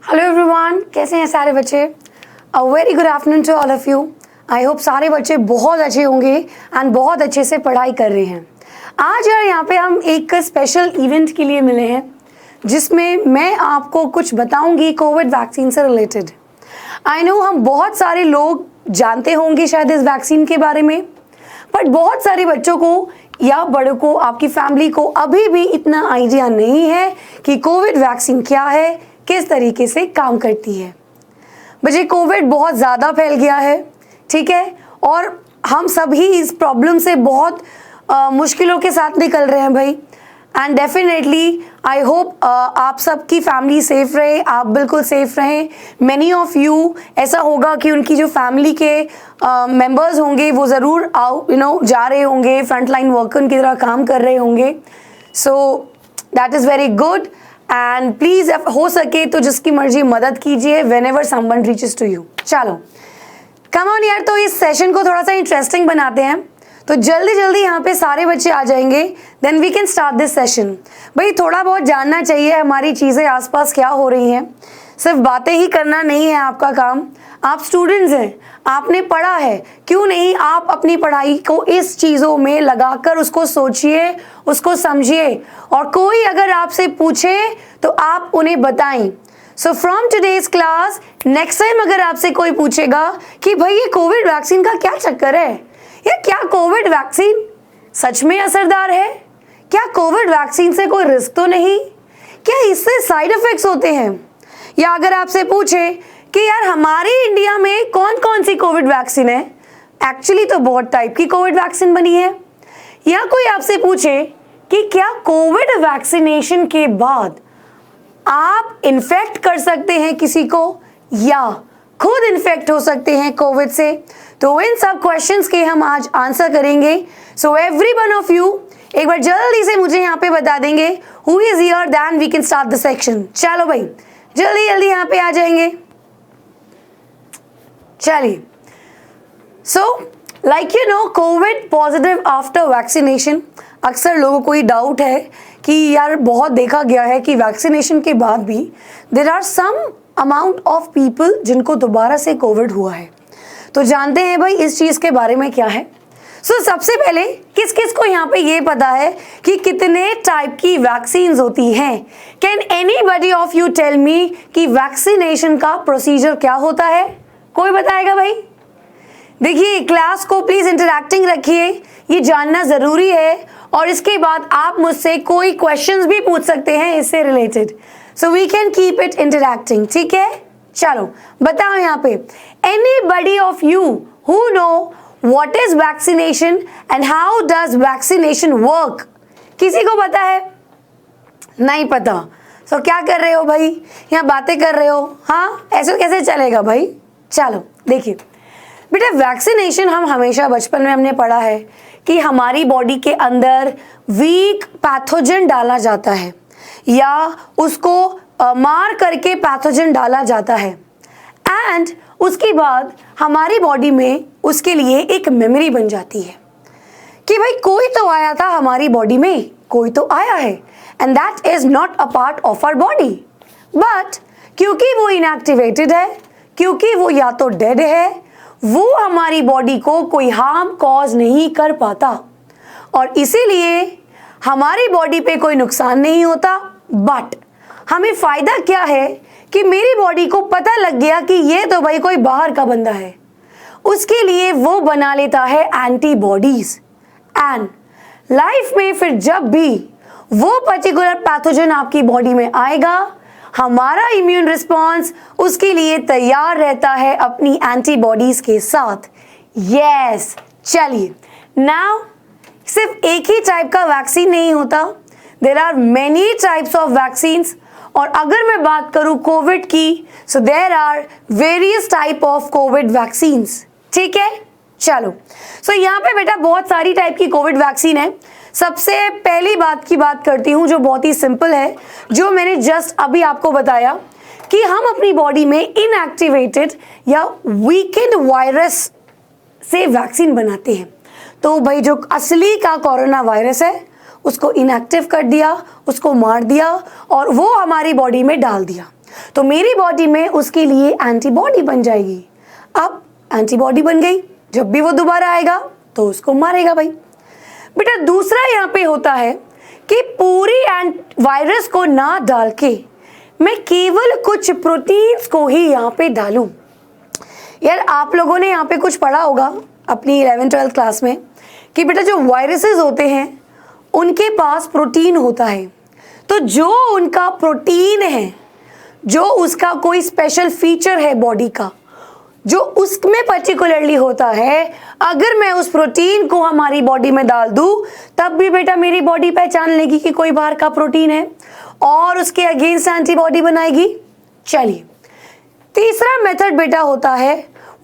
Hello everyone, कैसे हैं सारे बच्चे? A very good afternoon to all of you. I hope सारे बच्चे बहुत अच्छे होंगे एंड बहुत अच्छे से पढ़ाई कर रहे हैं। आज यार यहाँ पे हम एक स्पेशल इवेंट के लिए मिले हैं जिसमें मैं आपको कुछ बताऊंगी कोविड वैक्सीन से रिलेटेड। आई नो हम बहुत सारे लोग जानते होंगे शायद इस वैक्सीन के बारे में, बट बहुत सारे बच्चों को या बड़ों को, आपकी फैमिली को अभी भी इतना आइडिया नहीं है कि कोविड वैक्सीन क्या है, किस तरीके से काम करती है। बच्चे, कोविड बहुत ज़्यादा फैल गया है, ठीक है, और हम सभी इस प्रॉब्लम से बहुत मुश्किलों के साथ निकल रहे हैं भाई। एंड डेफिनेटली आई होप आप सबकी फैमिली सेफ रहे, आप बिल्कुल सेफ रहें। मैनी ऑफ यू ऐसा होगा कि उनकी जो फैमिली के मेंबर्स होंगे वो ज़रूर जा रहे होंगे, फ्रंट लाइन वर्कर की तरह काम कर रहे होंगे। So that is very good and please हो सके तो जिसकी मर्जी मदद कीजिए whenever someone reaches to you. चलो कम ऑन यार, तो इस सेशन को थोड़ा सा इंटरेस्टिंग बनाते हैं। तो जल्दी जल्दी यहाँ पे सारे बच्चे आ जाएंगे, then we can start this session. भाई थोड़ा बहुत जानना चाहिए हमारी चीज़ें आसपास क्या हो रही हैं, सिर्फ बातें ही करना नहीं है आपका काम। आप स्टूडेंट्स हैं, आपने पढ़ा है, क्यों नहीं आप अपनी पढ़ाई को इस चीज़ों में लगाकर उसको सोचिए, उसको समझिए, और कोई अगर आपसे पूछे तो आप उन्हें बताएं। So from today's class next time अगर आपसे कोई पूछेगा कि भाई ये कोविड वैक्सीन का क्या चक्कर है, या क्या कोविड वैक्सीन सच में असरदार है, क्या कोविड वैक्सीन से कोई रिस्क तो नहीं, क्या इससे साइड इफेक्ट्स होते हैं, या अगर आपसे पूछे कि यार हमारे इंडिया में कौन कौन सी कोविड वैक्सीन है, एक्चुअली तो बहुत टाइप की कोविड वैक्सीन बनी है, या कोई आपसे पूछे कि क्या कोविड वैक्सीनेशन के बाद आप इन्फेक्ट कर सकते हैं किसी को या खुद इन्फेक्ट हो सकते हैं कोविड से, तो इन सब क्वेश्चंस के हम आज आंसर करेंगे। So every one of you एक बार जल्दी से मुझे यहाँ पे बता देंगे who is here, then we can start the section. चलो भाई जल्दी जल्दी यहाँ पे आ जाएंगे। चलिए, so like you know Covid positive after vaccination. अक्सर लोगों को ये डाउट है कि यार बहुत देखा गया है कि वैक्सीनेशन के बाद भी there are some amount of people जिनको दोबारा से कोविड हुआ है। तो जानते हैं भाई इस चीज़ के बारे में क्या है। सो सबसे पहले किस किस को यहाँ पे ये पता है कि कितने टाइप की वैक्सीन्स होती हैं? Can anybody of you tell me कि वैक्सीनेशन का प्रोसीजर क्या होता है? कोई बताएगा भाई? देखिए क्लास को प्लीज इंटरैक्टिंग रखिए, ये जानना जरूरी है, और इसके बाद आप मुझसे कोई क्वेश्चंस भी पूछ सकते हैं इससे related, so we can keep it interacting, ठीक है? चलो बताओ यहाँ पे, anybody of you who know what is vaccination and how does vaccination work? किसी को पता है? नहीं पता। सो क्या कर रहे हो भाई, यहाँ बातें कर रहे हो? हाँ, ऐसे कैसे चलेगा भाई? चलो देखिए बेटा, वैक्सीनेशन हम हमेशा बचपन में हमने पढ़ा है कि हमारी बॉडी के अंदर वीक पैथोजन डाला जाता है या उसको मार करके पैथोजन डाला जाता है, एंड उसके बाद हमारी बॉडी में उसके लिए एक मेमोरी बन जाती है कि भाई कोई तो आया था हमारी बॉडी में, कोई तो आया है, and that is not a part of our body, but क्योंकि वो इनएक्टिवेटेड है, क्योंकि वो या तो डेड है, वो हमारी बॉडी को कोई हार्म कॉज नहीं कर पाता, और इसीलिए हमारी बॉडी पे कोई नुकसान नहीं होता। बट हमें फायदा क्या है कि मेरी बॉडी को पता लग गया कि ये तो भाई कोई बाहर का बंदा है, उसके लिए वो बना लेता है एंटीबॉडीज, एंड लाइफ में फिर जब भी वो पर्टिकुलर पैथोजन आपकी बॉडी में आएगा, हमारा इम्यून रिस्पॉन्स उसके लिए तैयार रहता है अपनी एंटीबॉडीज के साथ। यस, चलिए नाउ सिर्फ एक ही टाइप का वैक्सीन नहीं होता, there are many types of vaccines, और अगर मैं बात करूं कोविड की, so there are various type of Covid vaccines, ठीक है? चलो सो यहाँ पे बेटा बहुत सारी टाइप की कोविड वैक्सीन है। सबसे पहली बात की बात करती हूँ जो बहुत ही सिंपल है, जो मैंने जस्ट अभी आपको बताया कि हम अपनी बॉडी में इनएक्टिवेटेड या वीकेंड वायरस से वैक्सीन बनाते हैं। तो भाई जो असली का कोरोना वायरस है उसको इनएक्टिव कर दिया, उसको मार दिया और वो हमारी बॉडी में डाल दिया। तो मेरी बॉडी में उसके लिए एंटीबॉडी बन जाएगी। अब एंटीबॉडी बन गई, जब भी वो दोबारा आएगा तो उसको मारेगा भाई। बेटा दूसरा यहाँ पे होता है कि पूरी वायरस को ना डाल के मैं केवल कुछ प्रोटीन्स को ही यहाँ पे डालूं। यार आप लोगों ने यहाँ पे कुछ पढ़ा होगा अपनी 11th-12th क्लास में कि बेटा जो वायरसेस होते हैं उनके पास प्रोटीन होता है, तो जो उनका प्रोटीन है, जो उसका कोई स्पेशल फीचर है बॉडी का, जो उसमें पर्टिकुलरली होता है, अगर मैं उस प्रोटीन को हमारी बॉडी में डाल दूं तब भी बेटा मेरी बॉडी पहचान लेगी कि कोई बाहर का प्रोटीन है और उसके अगेंस्ट एंटीबॉडी बनाएगी। चलिए तीसरा मेथड बेटा होता है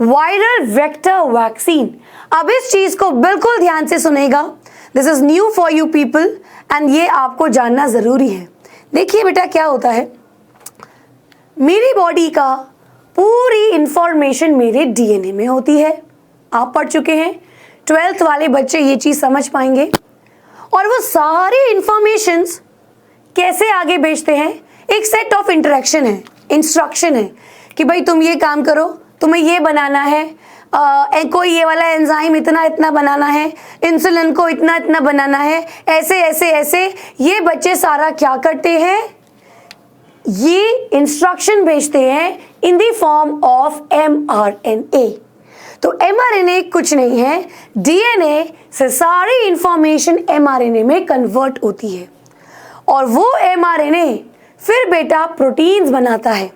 वायरल वेक्टर वैक्सीन। अब इस चीज को बिल्कुल ध्यान से सुनेगा, this is new for you people and ये आपको जानना जरूरी है। देखिए बेटा क्या होता है, मेरी बॉडी का पूरी इंफॉर्मेशन मेरे डीएनए में होती है। आप पढ़ चुके हैं, 12th वाले बच्चे ये चीज समझ पाएंगे। और वो सारी इंफॉर्मेशंस कैसे आगे भेजते हैं, एक सेट ऑफ इंटरेक्शन है, इंस्ट्रक्शन है कि भाई तुम ये काम करो, तुम्हें ये बनाना है, कोई ये वाला एंजाइम इतना इतना बनाना है, इंसुलिन को इतना इतना बनाना है, ऐसे ऐसे ऐसे। ये बच्चे सारा क्या करते हैं, ये इंस्ट्रक्शन भेजते हैं in the form of mRNA। तो mRNA कुछ नहीं है, डीएनए से सारी इंफॉर्मेशन mRNA में कन्वर्ट होती है और वो mRNA फिर बेटा प्रोटीन्स बनाता है।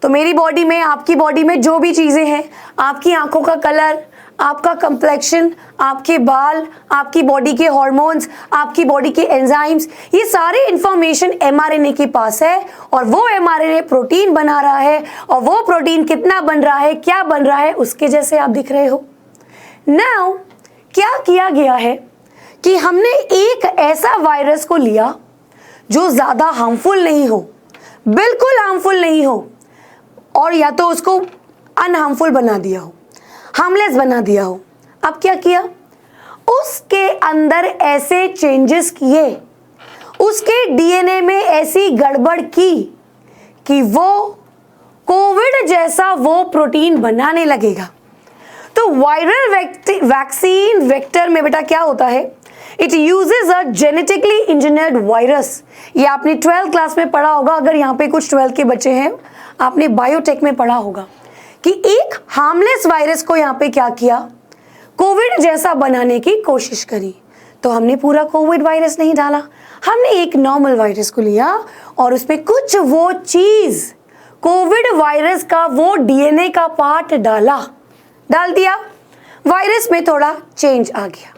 तो मेरी बॉडी में, आपकी बॉडी में जो भी चीजें हैं, आपकी आंखों का कलर, आपका कंप्लेक्शन, आपके बाल, आपकी बॉडी के हार्मोन्स, आपकी बॉडी के एंजाइम्स, ये सारी इंफॉर्मेशन mRNA के पास है और वो mRNA प्रोटीन बना रहा है। और वो प्रोटीन कितना बन रहा है, क्या बन रहा है, उसके जैसे आप दिख रहे हो। नाउ क्या किया गया है कि हमने एक ऐसा वायरस को लिया जो ज्यादा हार्मफुल नहीं हो, बिल्कुल हार्मफुल नहीं हो, और या तो उसको अनहार्मफुल बना दिया हो, हार्मलेस बना दिया हो। अब क्या किया, उसके अंदर ऐसे चेंजेस किए, उसके डीएनए में ऐसी गड़बड़ की कि वो कोविड जैसा वो प्रोटीन बनाने लगेगा। तो वायरल वैक्सीन वेक्टर में बेटा क्या होता है, it uses a genetically engineered virus. ये आपने 12th क्लास में पढ़ा होगा, अगर यहाँ पे कुछ 12th के बच्चे हैं आपने बायोटेक में पढ़ा होगा कि एक हार्मलेस वायरस को यहाँ पे क्या किया, कोविड जैसा बनाने की कोशिश करी। तो हमने पूरा कोविड वायरस नहीं डाला, हमने एक नॉर्मल वायरस को लिया और उसमें कुछ वो चीज कोविड वायरस का वो डीएनए का पार्ट डाल दिया। वायरस में थोड़ा चेंज आ गया।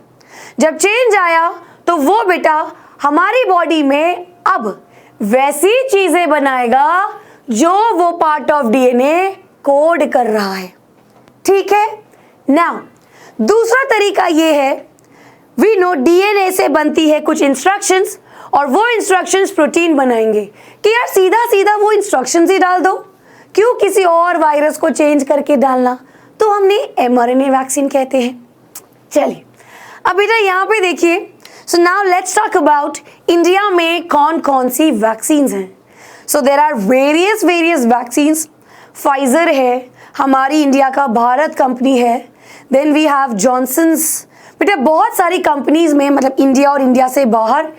जब चेंज आया तो वो बेटा हमारी बॉडी में अब वैसी चीजें बनाएगा जो वो पार्ट ऑफ डीएनए कोड कर रहा है। ठीक है। नाउ दूसरा तरीका ये है, वी नो डीएनए से बनती है कुछ इंस्ट्रक्शंस और वो इंस्ट्रक्शंस प्रोटीन बनाएंगे कि यार सीधा सीधा वो इंस्ट्रक्शंस ही डाल दो, क्यों किसी और वायरस को चेंज करके डालना। तो हमने mRNA वैक्सीन कहते हैं। चलिए अब बेटा यहाँ पे देखिए, so now let's talk about India में कौन कौन सी वैक्सीन हैं। So there are various vaccines. Pfizer है, हमारी इंडिया का भारत कंपनी है, देन वी हैव जॉनसन्स। बेटा बहुत सारी कंपनीज में, मतलब इंडिया और इंडिया से बाहर,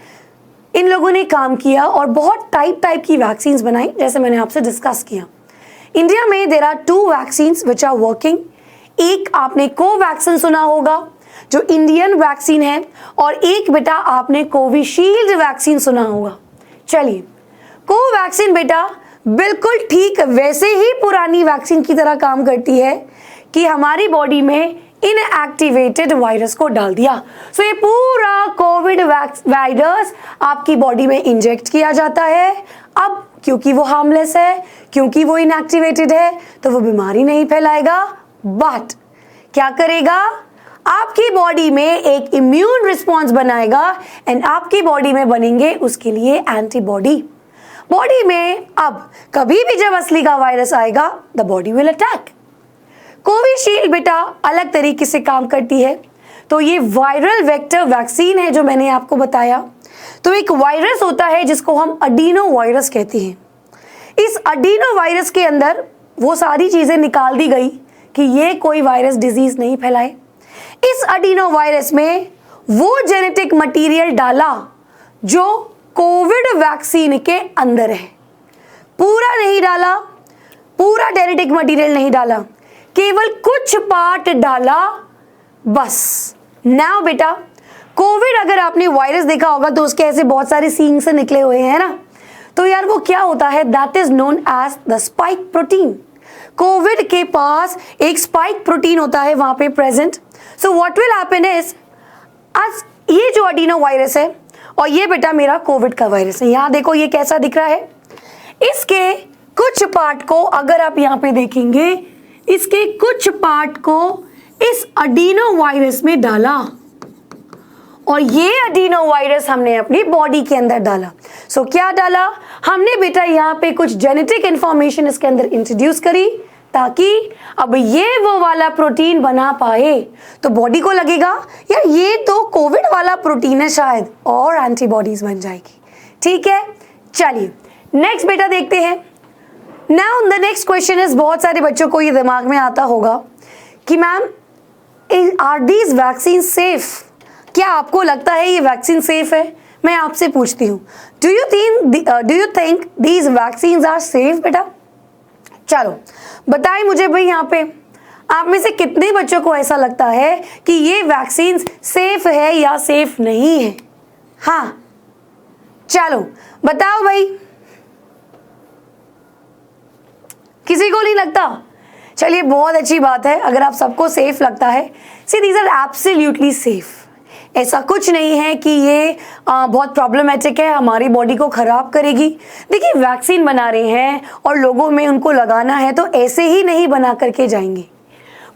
इन लोगों ने काम किया और बहुत टाइप की वैक्सीन्स बनाई, जैसे मैंने आपसे डिस्कस किया। इंडिया में there are 2 vaccines which are working. एक आपने कोवैक्सीन सुना होगा जो इंडियन वैक्सीन है, और एक बेटा आपने कोविशील्ड वैक्सीन सुना होगा। चलिए कोवैक्सीन बेटा बिल्कुल ठीक वैसे ही पुरानी वैक्सीन की तरह काम करती है कि हमारी बॉडी में इनएक्टिवेटेड वायरस को डाल दिया। सो ये पूरा कोविड वायरस आपकी बॉडी में इंजेक्ट किया जाता है। अब क्योंकि वो हार्मलेस है, क्योंकि वो इनएक्टिवेटेड है, तो वो बीमारी नहीं फैलाएगा, बट क्या करेगा, आपकी बॉडी में एक इम्यून रिस्पॉन्स बनाएगा एंड आपकी बॉडी में बनेंगे उसके लिए एंटीबॉडी। बॉडी में अब कभी भी जब असली का वायरस आएगा, the body will attack. Covishield बेटा अलग तरीके से काम करती है। तो ये वायरल वेक्टर वैक्सीन है जो मैंने आपको बताया। तो एक वायरस होता है जिसको हम अडीनो वायरस कहते हैं। इस अडीनो वायरस के अंदर वो सारी चीजें निकाल दी गई कि ये कोई वायरस डिजीज नहीं फैलाए। इस अडीनो वायरस में वो जेनेटिक मटेरियल डाला जो कोविड वैक्सीन के अंदर है। पूरा नहीं डाला, पूरा जेनेटिक मटेरियल नहीं डाला, केवल कुछ पार्ट डाला बस। नाउ बेटा, कोविड अगर आपने वायरस देखा होगा तो उसके ऐसे बहुत सारे सींग से निकले हुए हैं ना, तो यार वो क्या होता है, that is known as the spike protein. Covid के पास एक स्पाइक प्रोटीन होता है वहां पे present. So what will happen is, आज ये जो अडीनो वायरस है और ये बेटा मेरा कोविड का वायरस है। यहां देखो ये कैसा दिख रहा है, इसके कुछ पार्ट को अगर आप यहां पे देखेंगे, इसके कुछ पार्ट को इस अडीनो वायरस में डाला और ये अडीनो वायरस हमने अपनी बॉडी के अंदर डाला। सो क्या डाला हमने बेटा, यहाँ पे कुछ जेनेटिक इंफॉर्मेशन इसके अंदर इंट्रोड्यूस करी ताकि अब ये वो वाला प्रोटीन बना पाए। तो बॉडी को लगेगा यार ये तो कोविड वाला प्रोटीन है शायद, और एंटीबॉडीज बन जाएगी। ठीक है, चलिए नेक्स्ट बेटा देखते हैं। Now the next question is, बहुत सारे बच्चों को ये दिमाग में आता होगा कि ma'am are these vaccine safe? क्या आपको लगता है ये वैक्सीन सेफ है? मैं आपसे पूछती हूँ, do you think these vaccine are safe बेटा? चलो बताइए मुझे भाई, यहाँ पे आप में से कितने बच्चों को ऐसा लगता है कि ये वैक्सीन सेफ है या सेफ नहीं है? हाँ चलो बताओ भाई, किसी को नहीं लगता? चलिए बहुत अच्छी बात है अगर आप सबको सेफ लगता है। See these are absolutely safe. ऐसा कुछ नहीं है कि ये बहुत प्रॉब्लमेटिक है, हमारी बॉडी को खराब करेगी। देखिए वैक्सीन बना रहे हैं और लोगों में उनको लगाना है तो ऐसे ही नहीं बना करके जाएंगे,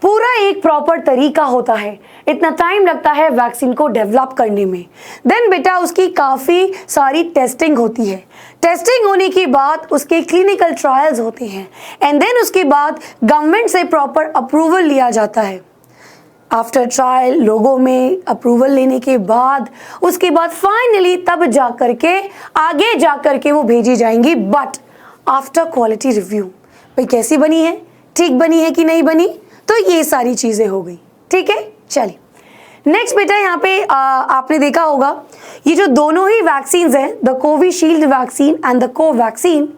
पूरा एक प्रॉपर तरीका होता है। इतना टाइम लगता है वैक्सीन को डेवलप करने में। देन बेटा उसकी काफ़ी सारी टेस्टिंग होती है। टेस्टिंग होने के बाद उसके क्लिनिकल ट्रायल्स होते हैं एंड देन उसके बाद गवर्नमेंट से प्रॉपर अप्रूवल लिया जाता है। आफ्टर ट्रायल लोगों में अप्रूवल लेने के बाद उसके बाद फाइनली तब जा करके आगे जा करके वो भेजी जाएंगी, बट आफ्टर क्वालिटी रिव्यू। भाई कैसी बनी है, ठीक बनी है कि नहीं बनी, तो ये सारी चीज़ें हो गई। ठीक है, चलिए नेक्स्ट बेटा, यहाँ पे आपने देखा होगा ये जो दोनों ही वैक्सीन हैं, the Covishield vaccine and the Covaxin,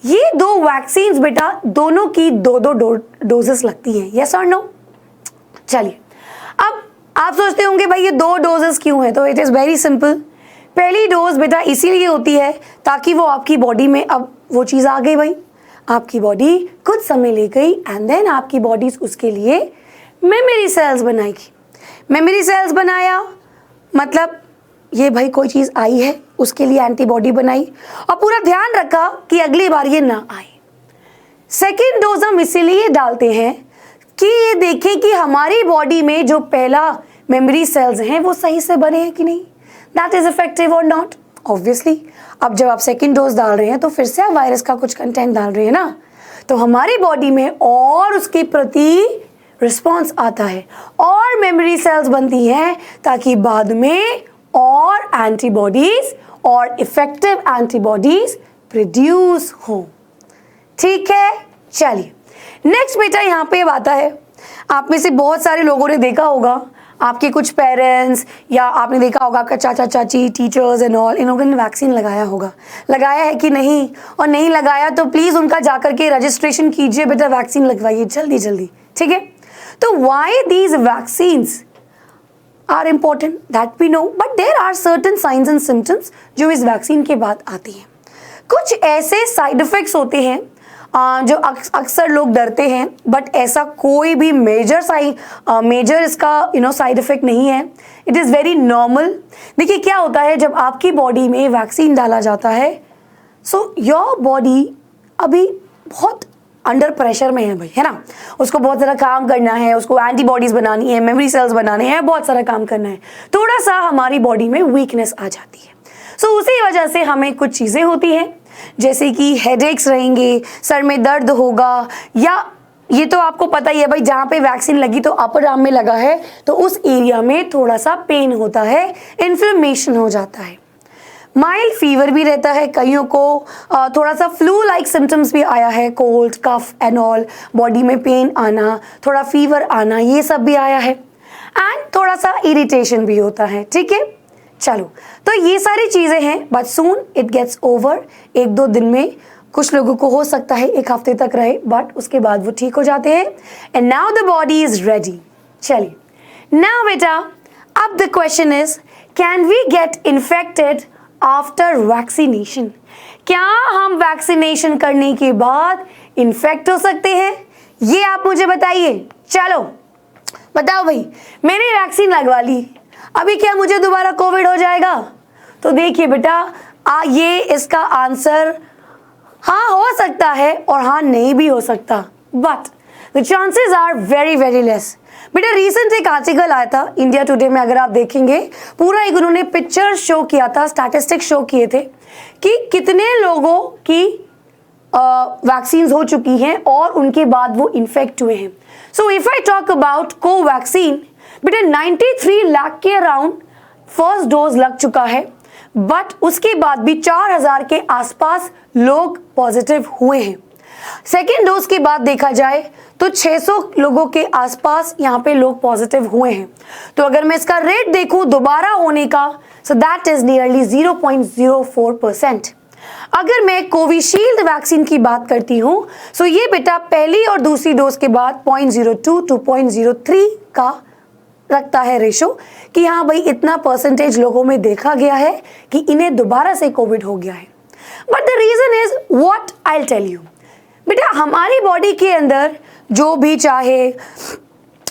ये दो वैक्सीन बेटा दोनों की दो डोजेस लगती हैं। यस और नो? चलिए अब आप सोचते होंगे भाई ये 2 डोजेस क्यों है, तो इट इज़ वेरी सिंपल। पहली डोज बेटा इसीलिए होती है ताकि वो आपकी बॉडी में, अब वो चीज़ आ गई भाई, आपकी बॉडी कुछ समय ले गई एंड देन आपकी बॉडी उसके लिए मेमोरी सेल्स बनाएगी। मेमोरी सेल्स बनाया मतलब ये भाई कोई चीज़ आई है उसके लिए एंटीबॉडी बनाई और पूरा ध्यान रखा कि अगली बार ये ना आए। सेकेंड डोज हम इसीलिए डालते हैं कि ये देखें कि हमारी बॉडी में जो पहला मेमोरी सेल्स हैं वो सही से बने हैं कि नहीं, दैट इज इफेक्टिव और नॉट। ऑब्वियसली अब जब आप सेकेंड डोज डाल रहे हैं तो फिर से आप वायरस का कुछ कंटेंट डाल रहे हैं ना, तो हमारी बॉडी में और उसके प्रति रिस्पॉन्स आता है और मेमोरी सेल्स बनती हैं ताकि बाद में और एंटीबॉडीज और इफेक्टिव एंटीबॉडीज प्रोड्यूस हो। ठीक है, चलिए नेक्स्ट बेटा यहाँ पे आता है, आप में से बहुत सारे लोगों ने देखा होगा, आपके कुछ पेरेंट्स या आपने देखा होगा आपका चाचा चाची, टीचर्स एंड ऑल, इन लोगों ने वैक्सीन लगाया होगा। लगाया है कि नहीं? और नहीं लगाया तो प्लीज़ उनका जाकर के रजिस्ट्रेशन कीजिए, बेटा वैक्सीन लगवाइए जल्दी जल्दी। ठीक है, तो why these vaccines are important that we know, but there are certain signs and symptoms जो इस वैक्सीन के बाद आती हैं। कुछ ऐसे साइड इफ़ेक्ट्स होते हैं जो अक्सर लोग डरते हैं, बट ऐसा कोई भी मेजर इसका साइड इफेक्ट नहीं है। It is very normal. देखिए क्या होता है जब आपकी बॉडी में वैक्सीन डाला जाता है, सो योर बॉडी अभी बहुत अंडर प्रेशर में है भाई, है ना, उसको बहुत सारा काम करना है, उसको एंटीबॉडीज़ बनानी है, मेमोरी सेल्स बनाने हैं, बहुत सारा काम करना है, थोड़ा सा हमारी बॉडी में वीकनेस आ जाती है। सो उसी वजह से हमें कुछ चीज़ें होती हैं जैसे कि हेडेक्स रहेंगे, सर में दर्द होगा, या ये तो आपको पता ही है भाई जहाँ पे वैक्सीन लगी तो अपर आर्म में लगा है तो उस एरिया में थोड़ा सा पेन होता है, इन्फ्लेमेशन हो जाता है। माइल्ड फीवर भी रहता है, कईयों को थोड़ा सा फ्लू लाइक सिम्टम्स भी आया है, cold cough and all, body में पेन आना, थोड़ा फीवर आना, ये सब भी आया है एंड थोड़ा सा इरिटेशन भी होता है। ठीक है, चलो तो ये सारी चीज़ें हैं, but soon it gets over. 1-2 दिन में, कुछ लोगों को हो सकता है 1 हफ्ते तक रहे, बट उसके बाद वो ठीक हो जाते हैं and now the body is ready. चलिए नाउ बेटा, अब the question is can we get infected after vaccination? क्या हम वैक्सीनेशन करने के बाद इन्फेक्ट हो सकते हैं? ये आप मुझे बताइए। चलो बताओ भाई, मैंने वैक्सीन लगवा ली, अभी क्या मुझे दोबारा कोविड हो जाएगा? तो देखिए बेटा, ये इसका आंसर हाँ हो सकता है और हाँ नहीं भी हो सकता, but the chances are very very less. बेटा रिसेंट एक आर्टिकल आया था इंडिया टुडे में, अगर आप देखेंगे पूरा एक उन्होंने पिक्चर शो किया था, स्टैटिस्टिक्स शो किए थे कि कितने लोगों की वैक्सीन हो चुकी हैं और उनके बाद वो इन्फेक्ट हुए हैं। So if I talk about Covaxin, बेटा 93 लाख के अराउंड फर्स्ट डोज लग चुका है, बट उसके बाद भी 4000 के आसपास लोग पॉजिटिव हुए हैं। सेकेंड डोज के बाद देखा जाए तो 600 लोगों के आसपास यहाँ पे लोग पॉजिटिव हुए हैं। तो अगर मैं इसका रेट देखूं दोबारा होने का, सो दैट इज नियरली 0.04%। अगर मैं कोविशील्ड वैक्सीन की बात करती हूँ, सो ये बेटा पहली और दूसरी डोज के बाद 0.02 to 0.03 का रखता है रेशो, कि हाँ भाई इतना परसेंटेज लोगों में देखा गया है कि इन्हें दोबारा से कोविड हो गया है। But the reason is what I will tell you. बेटा हमारी बॉडी के अंदर जो भी चाहे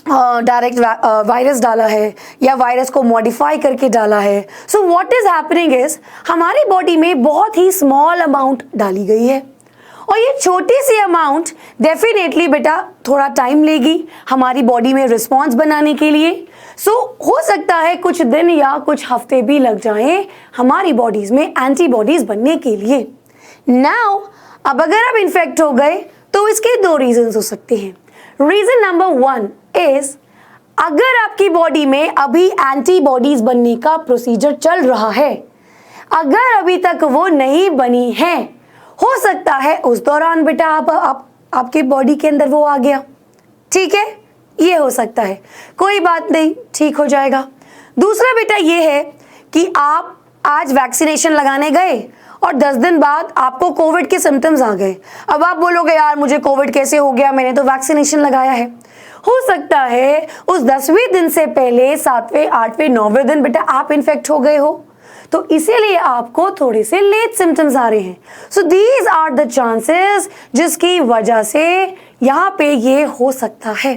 डायरेक्ट वायरस डाला है या वायरस को मॉडिफाई करके डाला है, so what is happening is हमारी बॉडी में बहुत ही स्मॉल अमाउंट डाली गई है और ये छोटी सी अमाउंट डेफिनेटली बेटा थोड़ा टाइम लेगी हमारी बॉडी में रिस्पॉन्स बनाने के लिए। सो हो सकता है कुछ दिन या कुछ हफ्ते भी लग जाएं हमारी बॉडीज में एंटीबॉडीज बनने के लिए। नाउ अब अगर आप इन्फेक्ट हो गए तो इसके 2 रीजंस हो सकते हैं। रीजन नंबर 1 इज अगर आपकी बॉडी में अभी एंटीबॉडीज बनने का प्रोसीजर चल रहा है, अगर अभी तक वो नहीं बनी है, हो सकता है उस दौरान बेटा आपके बॉडी के अंदर वो आ गया। ठीक है, ये हो सकता है, कोई बात नहीं, ठीक हो जाएगा। दूसरा बेटा ये है कि आप आज वैक्सीनेशन लगाने गए और 10 दिन बाद आपको कोविड के सिम्टम्स आ गए। अब आप बोलोगे यार मुझे कोविड कैसे हो गया, मैंने तो वैक्सीनेशन लगाया है। हो सकता है उस 10वें दिन से पहले 7वें, 8वें, 9वें दिन बेटा आप इन्फेक्ट हो गए हो, तो इसीलिए आपको थोड़े से लेट सिम्टम्स आ रहे हैं। So these are the chances जिसकी वजह से यहाँ पे ये हो सकता है।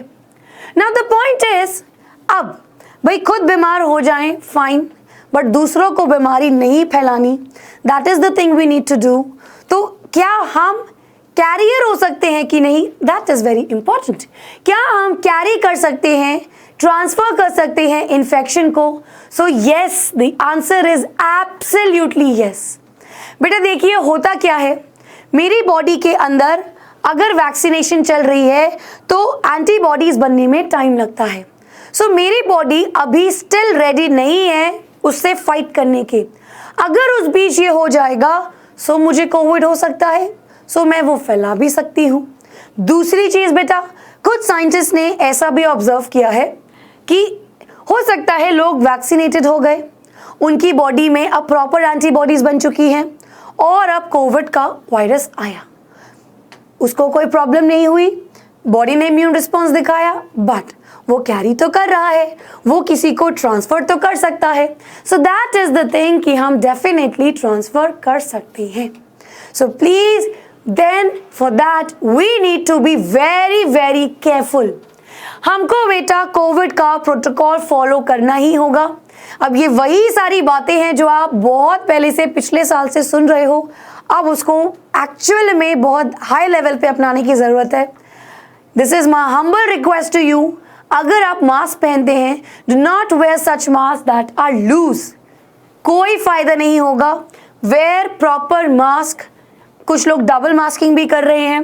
नाउ द पॉइंट इज, अब भाई खुद बीमार हो जाएं फाइन, बट दूसरों को बीमारी नहीं फैलानी, that is the thing we need to do. तो क्या हम कैरियर हो सकते हैं कि नहीं, दैट इज वेरी इंपॉर्टेंट। क्या हम कैरी कर सकते हैं, ट्रांसफर कर सकते हैं इन्फेक्शन को? So yes, the answer is absolutely yes. बेटा देखिए होता क्या है, मेरी बॉडी के अंदर अगर वैक्सीनेशन चल रही है तो एंटीबॉडीज बनने में टाइम लगता है। सो मेरी बॉडी अभी स्टिल रेडी नहीं है उससे फाइट करने के। अगर उस बीच ये हो जाएगा सो मुझे कोविड हो सकता है, सो मैं वो फैला भी सकती हूँ। दूसरी चीज बेटा, कुछ साइंटिस्ट ने ऐसा भी ऑब्जर्व किया है कि हो सकता है लोग वैक्सीनेटेड हो गए, उनकी बॉडी में अब प्रॉपर एंटीबॉडीज बन चुकी हैं और अब कोविड का वायरस आया, उसको कोई प्रॉब्लम नहीं हुई, बॉडी ने इम्यून रिस्पॉन्स दिखाया, बट वो कैरी तो कर रहा है, वो किसी को ट्रांसफर तो कर सकता है। So that is the thing कि हम डेफिनेटली ट्रांसफर कर सकते हैं। So please then for that we need to be very very careful. हमको बेटा कोविड का प्रोटोकॉल फॉलो करना ही होगा। अब ये वही सारी बातें हैं जो आप बहुत पहले से पिछले साल से सुन रहे हो, अब उसको एक्चुअल में बहुत हाई लेवल पे अपनाने की जरूरत है। This is my humble request to you, अगर आप मास्क पहनते हैं, do not wear such mask that are loose, कोई फायदा नहीं होगा। वेयर प्रॉपर मास्क, कुछ लोग डबल मास्किंग भी कर रहे हैं।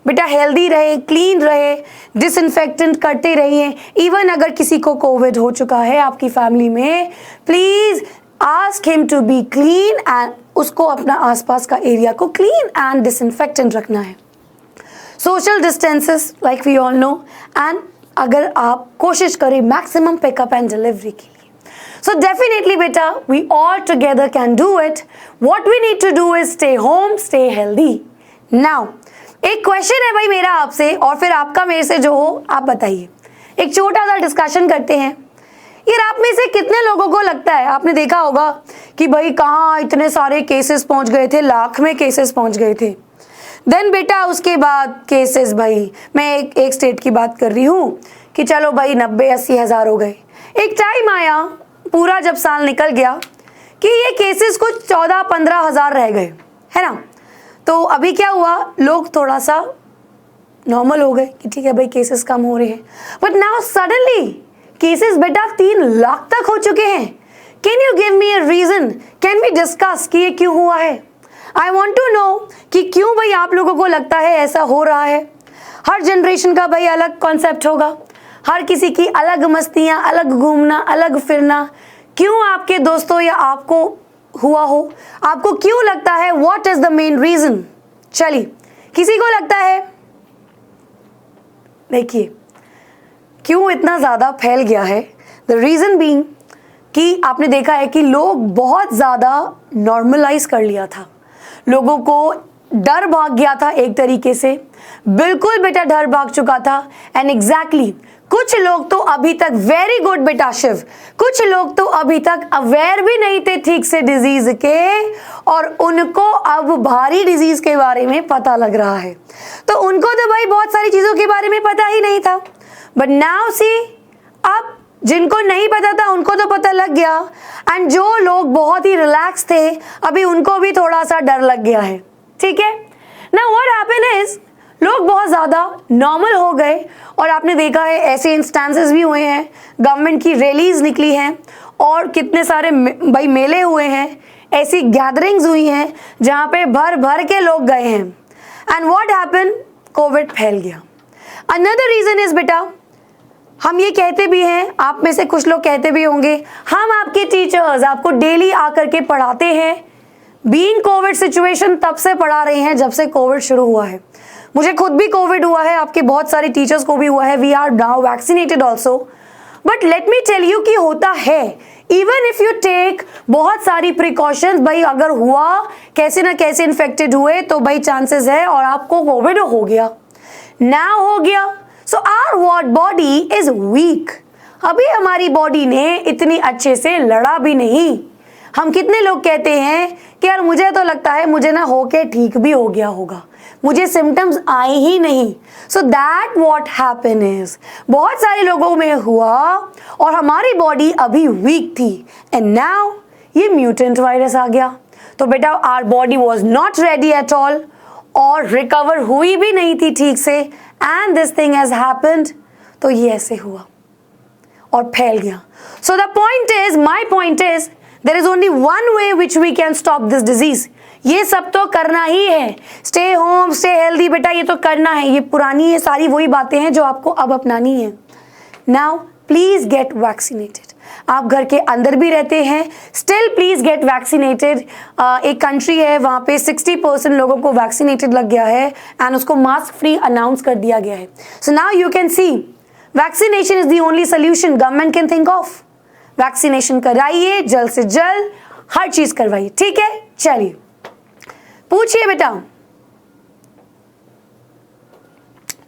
बेटा हेल्दी रहे, क्लीन रहे, डिसइंफेक्टेंट करते रहिए। इवन अगर किसी को कोविड हो चुका है आपकी फैमिली में, please ask him to be clean and उसको अपना आसपास का एरिया को क्लीन एंड डिसइंफेक्टेंट रखना है. Social distances like we all know, and अगर आप कोशिश करें मैक्सिमम पिकअप एंड डिलीवरी के लिए. So definitely beta, we all together can do it. What we need to do is stay home, stay healthy. Now, एक question है भाई मेरा आपसे और फिर आपका मेरे से जो हो आप बताइए. एक छोटा सा डिस्कशन करते हैं. यार आप में से कितने लोगों को लगता है, आपने देखा होगा कि भाई कहाँ इतने सारे केसेस पहुंच गए थे, लाख में केसेस पहुंच गए थे. देन बेटा उसके बाद केसेस, भाई मैं एक स्टेट की बात कर रही हूँ कि चलो भाई 90-80 हज़ार हो गए. एक टाइम आया पूरा जब साल निकल गया कि ये केसेस कुछ 14-15 हज़ार रह गए, है ना. तो अभी क्या हुआ, लोग थोड़ा सा नॉर्मल हो गए कि ठीक है भाई केसेस कम हो रहे हैं. बट नाउ सडनली केसेस बेटा 3 लाख तक हो चुके हैं. Can you give me a reason, can we discuss कि ये क्यों हुआ है. आई वॉन्ट टू नो कि क्यों भाई आप लोगों को लगता है ऐसा हो रहा है. हर जनरेशन का भाई अलग कॉन्सेप्ट होगा, हर किसी की अलग मस्तियाँ, अलग घूमना, अलग फिरना. क्यों आपके दोस्तों या आपको हुआ हो, आपको क्यों लगता है, what is the main reason. चलिए किसी को लगता है, देखिए क्यों इतना ज़्यादा फैल गया है. द रीज़न बीइंग कि आपने देखा है कि लोग बहुत ज़्यादा नॉर्मलाइज कर लिया था. लोगों को डर भाग गया था एक तरीके से, बिल्कुल बेटा डर भाग चुका था. एंड एग्जैक्टली कुछ लोग तो अभी तक, वेरी गुड बेटा शिव, कुछ लोग तो अभी तक अवेयर भी नहीं थे ठीक से डिजीज के, और उनको अब भारी डिजीज के बारे में पता लग रहा है. तो उनको तो भाई बहुत सारी चीज़ों के बारे में पता ही नहीं था. बट नाउ सी, अब जिनको नहीं पता था उनको तो पता लग गया, एंड जो लोग बहुत ही रिलैक्स थे अभी उनको भी थोड़ा सा डर लग गया है. ठीक है. नाउ व्हाट हैपेंड इज, लोग बहुत ज़्यादा नॉर्मल हो गए, और आपने देखा है ऐसे इंस्टेंसेस भी हुए हैं, गवर्नमेंट की रैलीज निकली हैं और कितने सारे भाई मेले हुए हैं, ऐसी गैदरिंग्स हुई हैं जहाँ पे भर भर के लोग गए हैं. एंड व्हाट हैपन, कोविड फैल गया. अनदर रीज़न इज बेटा, हम ये कहते भी हैं, आप में से कुछ लोग कहते भी होंगे, हम आपके टीचर्स आपको डेली आकर के पढ़ाते हैं. बीइंग कोविड सिचुएशन तब से पढ़ा रहे हैं जब से कोविड शुरू हुआ है. मुझे खुद भी कोविड हुआ है, आपके बहुत सारे टीचर्स को भी हुआ है. We are now vaccinated also. But let me tell you कि होता है, इवन इफ यू टेक बहुत सारी प्रिकॉशंस, भाई अगर हुआ कैसे ना कैसे इन्फेक्टेड हुए तो भाई चांसेस है और आपको कोविड हो गया, ना हो गया. So our body is weak. अभी हमारी बॉडी ने इतनी अच्छे से लड़ा भी नहीं. हम कितने लोग कहते हैं कि यार मुझे तो लगता है मुझे ना होके ठीक भी हो गया होगा, मुझे सिम्टम्स आए ही नहीं. So that what happen is, बहुत सारे लोगों में हुआ और हमारी बॉडी अभी वीक थी, एंड नाउ ये म्यूटेंट वायरस आ गया. तो बेटा our body was not ready at all, और रिकवर हुई भी नहीं थी ठीक से, and this thing has happened. तो ये ऐसे हुआ और फैल गया. So the point is, my point is, there is only one way which we can stop this disease. ये सब तो करना ही है. स्टे होम, स्टे हेल्दी बेटा, ये तो करना है. ये पुरानी है सारी वही बातें हैं जो आपको अब अपनानी है. Now please get vaccinated. आप घर के अंदर भी रहते हैं, स्टिल प्लीज गेट वैक्सीनेटेड. एक कंट्री है वहाँ पे 60% लोगों को वैक्सीनेटेड लग गया है, एंड उसको मास्क फ्री अनाउंस कर दिया गया है. So now you can see vaccination is the only solution government can think of. Vaccination कराइए जल्द से जल्द, हर चीज करवाइए. ठीक है, चलिए पूछिए बेटा.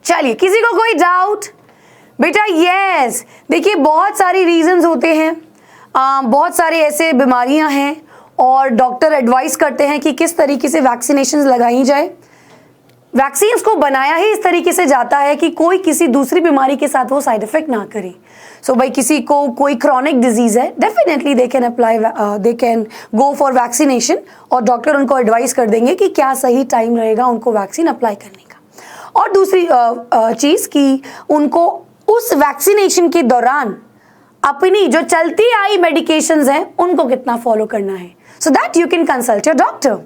चलिए किसी को कोई डाउट बेटा? यस, देखिए बहुत सारी रीजंस होते हैं, बहुत सारी ऐसे बीमारियां हैं और डॉक्टर एडवाइस करते हैं कि किस तरीके से वैक्सीनेशन लगाई जाए. वैक्सीन्स को बनाया ही इस तरीके से जाता है कि कोई किसी दूसरी बीमारी के साथ वो साइड इफेक्ट ना करे. सो भाई किसी को कोई क्रॉनिक डिजीज है, definitely they can apply, they can go for vaccination, और डॉक्टर उनको एडवाइस कर देंगे कि क्या सही टाइम रहेगा उनको वैक्सीन अप्लाई करने का. और दूसरी चीज़ कि उनको उस वैक्सीनेशन के दौरान अपनी जो चलती आई मेडिकेशंस हैं उनको कितना फॉलो करना है, so that you can consult your doctor.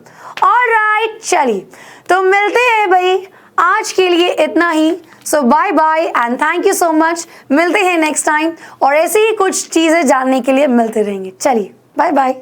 Alright, चलिए तो मिलते हैं भाई, आज के लिए इतना ही. So bye bye and thank you so much. मिलते हैं नेक्स्ट टाइम, और ऐसे ही कुछ चीज़ें जानने के लिए मिलते रहेंगे. चलिए बाय बाय.